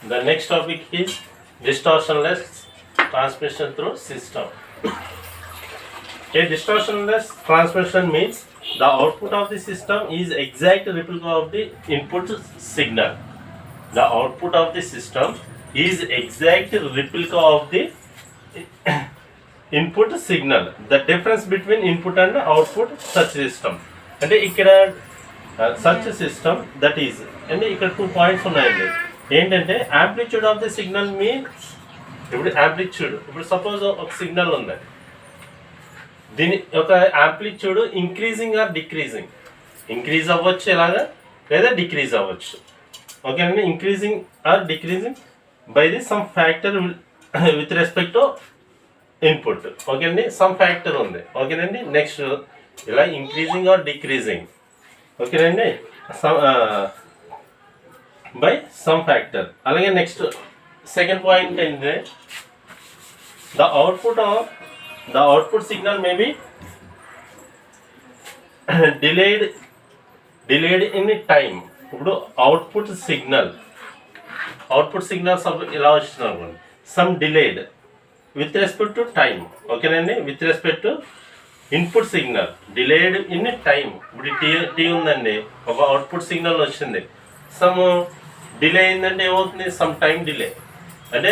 The next topic is distortionless transmission through system. A distortionless transmission means the output of the system is exact replica of the input signal. The output of the system is exact replica of the input signal. The difference between input and output such system. అంటే ఇక్కడ such system that is అంటే ఇక్కడ 2 points ఉన్నాయండి. ఏంటంటే amplitude of the signal means ఇప్పుడు amplitude ఇప్పుడు suppose ఒక signal ఉంది, దీని యొక్క amplitude increasing or decreasing, increase అవ్వచ్చు ఎలాగా లేదా డిక్రీజ్ అవ్వచ్చు. ఓకేనండి, increasing or decreasing by the some factor with respect to input. ఓకేనండి, సమ్ ఫ్యాక్టర్ ఉంది. ఓకేనండి, నెక్స్ట్ ఇలా ఇంక్రీజింగ్ ఆర్ డిక్రీజింగ్. ఓకేనండి, బై సమ్ ఫ్యాక్టర్. అలాగే నెక్స్ట్ సెకండ్ పాయింట్ ఏంటంటే the output signal may be delayed in time. ఇప్పుడు output signal ఇలా వచ్చింది అనుకోండి, some delayed with respect to time. ఓకేనండి, with respect to input signal delayed in time. ఇప్పుడు T ఉందండి, ఒక అవుట్పుట్ సిగ్నల్ వచ్చింది, సమ్ డిలే అయిందంటే ఏమవుతుంది, సమ్ టైం డిలే. అంటే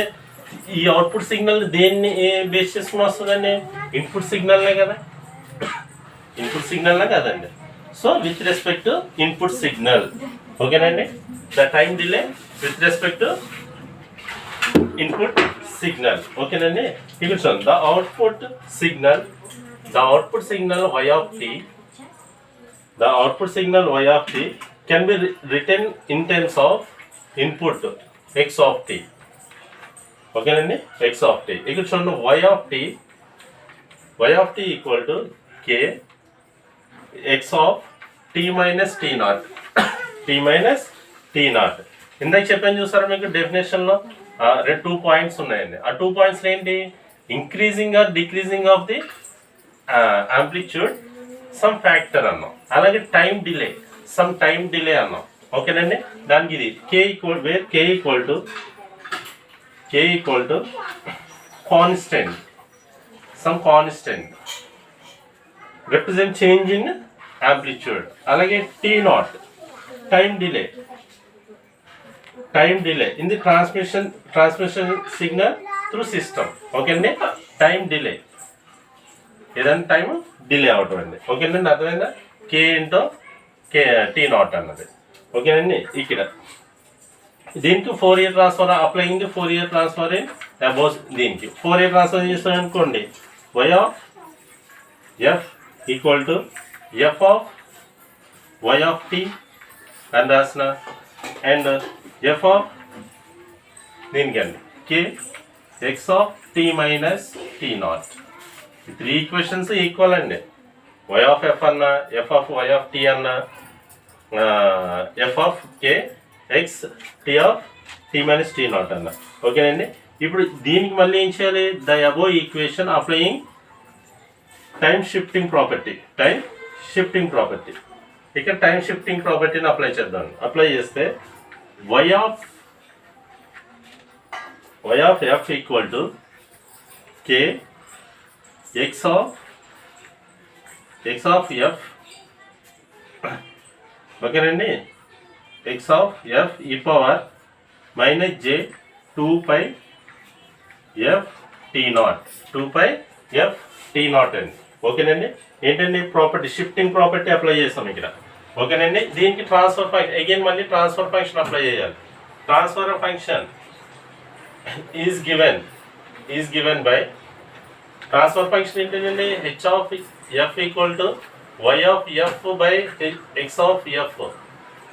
ఈ అవుట్పుట్ సిగ్నల్ దేన్ని బేస్ చేసుకుని వస్తుందండి, ఇన్పుట్ సిగ్నల్నే కదా, ఇన్పుట్ సిగ్నల్నే కదండి. So with respect to input signal. ఓకేనండి, the time delay with respect to input signal. ఓకేనండి, ఇక్కడ చూడండి, the output signal y of t, the output signal y of t can be written in terms of input x of t. ఓకేనండి, x of t. ఇక్కడ చూడండి, y of t equal to k x of t minus t naught, t minus t naught. ఇందాక చెప్పాను చూసారా మీకు డెఫినేషన్లో 2 points ఉన్నాయండి. ఆ 2 points ఏంటి, increasing or decreasing of the amplitude some factor అన్నాం. అలాగే time delay some time delay అన్నాం. ఓకేనండి, దానికి ఇది k equal to constant, some constant represent change in amplitude. అలాగే T not time delay in the transmission signal through system. ఓకేనండి, time delay ఏదైనా time delay అవటం అండి. ఓకేనండి, అర్థమైందా, కే ఇంటో టీ నాట్ అన్నది. ఓకేనండి, ఇక్కడ దీనికి 4-year transfer applying 4-year transfer in above. దీనికి 4-year ట్రాన్స్ఫర్ చేస్తాం అనుకోండి, y of f equal to f of y of t అని రాసిన, and f of దీనికండి k x of t minus t naught. 3 equations equal అండి. y of f అన్న, f of y of t అన్న, f of k x t of t minus t naught అన్న. ఓకేనండి, ఇప్పుడు దీనికి మళ్ళీ ఏం చేయాలి, the above equation applying time shifting property. ఇక్కడ టైం షిఫ్టింగ్ ప్రాపర్టీని అప్లై చేద్దాం. అప్లై చేస్తే y of f equal to k x of f. ఓకేనండి, x of f e power minus j 2 pi f t naught, 2 pi f t naught అండి. ఓకేనండి, ఏంటండి property, shifting property apply చేస్తాం ఇక్కడ. ఓకేనండి, దీనికి ట్రాన్స్ఫర్ ఫంక్షన్ అగైన్ మళ్ళీ transfer function apply చేయాలి. Transfer function is given by transfer function ఏంటంటే h of f equal to y of f by x of f.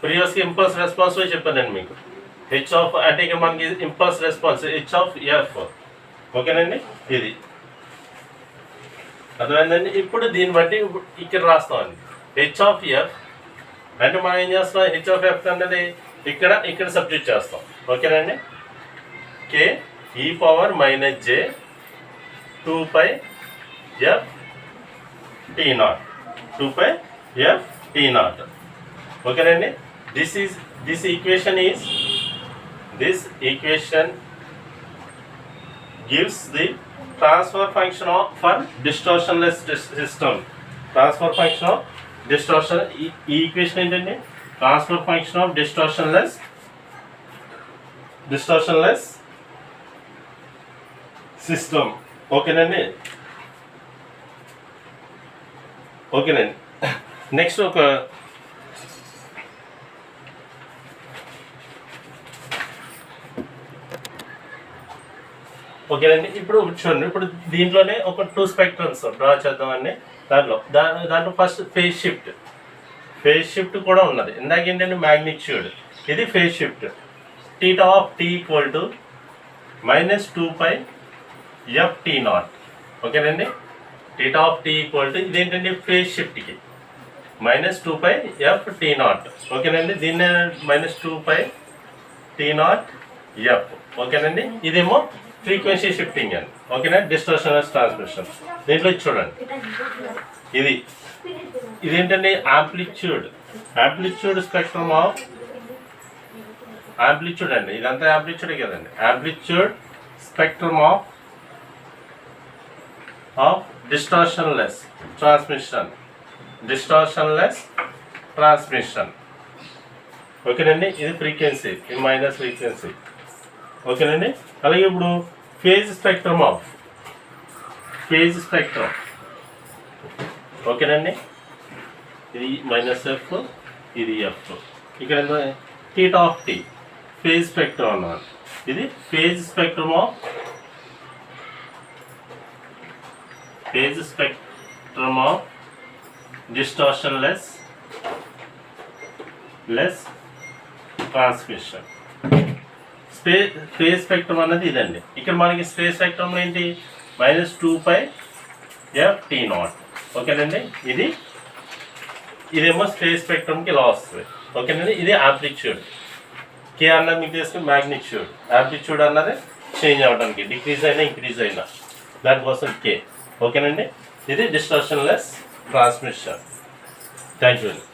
ప్రీవియస్గా ఇంపల్స్ రెస్పాన్స్ చెప్పాను నేను మీకు. h of అంటే ఇక మనకి impulse response h of f. ఓకేనండి, ఇది అర్థమైందండి. ఇప్పుడు దీన్ని బట్టి ఇక్కడ రాస్తామండి, h of f అంటే మనం ఏం చేస్తాం, h of f అనేది ఇక్కడ సబ్స్టిట్యూట్ చేస్తాం. ఓకేనండి, k e power minus j 2 pi f t naught, 2 pi f t naught. ఓకేనండి, this equation is this equation gives the transfer function of for distortionless system. Transfer function of distortion ఈ equation ఏంటండి? Transfer function of distortionless system. ఓకేనండి. Next ఒక ఓకేనండి. ఇప్పుడు చూడండి, ఇప్పుడు దీంట్లోనే ఒక 2 స్పెక్ట్రమ్స్ డ్రా చేద్దామండి. దాంట్లో ఫస్ట్ ఫేజ్ షిఫ్ట్ కూడా ఉన్నది. ఇందాక ఏంటంటే మ్యాగ్నిట్యూడ్, ఇది phase shift. θ of t equal to -2π ft0. ఓకేనండి. θ ఆఫ్ t ఈక్వల్ టు ఇదేంటండి ఫేజ్ షిఫ్ట్కి -2π ft0. ఓకేనండి. దీన్ని -2π t0 f. ఓకేనండి. ఇదేమో ఫ్రీక్వెన్సీ షిఫ్టింగ్ అని. ఓకేనా, డిస్టర్షనల్ ట్రాన్స్మిషన్. దీంట్లో చూడండి, ఇదేంటండి యాంప్లిట్యూడ్ స్పెక్ట్రమ్ ఆఫ్ యాంప్లిట్యూడ్ అండి. ఇదంతా యాంప్లిట్యూడే కదండి. Amplitude spectrum of distortionless transmission. ఓకేనండి. ఇది ఫ్రీక్వెన్సీ, ఇది మైనస్ ఫ్రీక్వెన్సీ. ఓకేనండి. అలాగే ఇప్పుడు ఫేజ్ స్పెక్ట్రమ్. ఓకేనండి. ఇది -f, ఇది f. ఇక్కడ θ ఆఫ్ t ఫేజ్ స్పెక్ట్రమ్ అన్నమాట. ఇది phase spectrum of distortionless transmission. Phase spectrum అన్నది ఇదండి. ఇక్కడ మనకి ఫేజ్ స్పెక్ట్రమ్ ఏంటి? -2π ft0. ఓకేనండి. ఇదేమో ఫేజ్ స్పెక్ట్రమ్కి ఇలా వస్తుంది. ఓకేనండి. ఇది యాంప్లిట్యూడ్. కే అన్నది మీకు తెలిసిన మ్యాగ్నిట్యూడ్. యాంప్లిట్యూడ్ అన్నది చేంజ్ అవ్వడానికి, డిక్రీజ్ అయినా ఇంక్రీజ్ అయినా, దానికోసం కే. ఓకేనండి. ఇది డిస్టార్షన్లెస్ ట్రాన్స్మిషన్. థ్యాంక్ యూ అండి.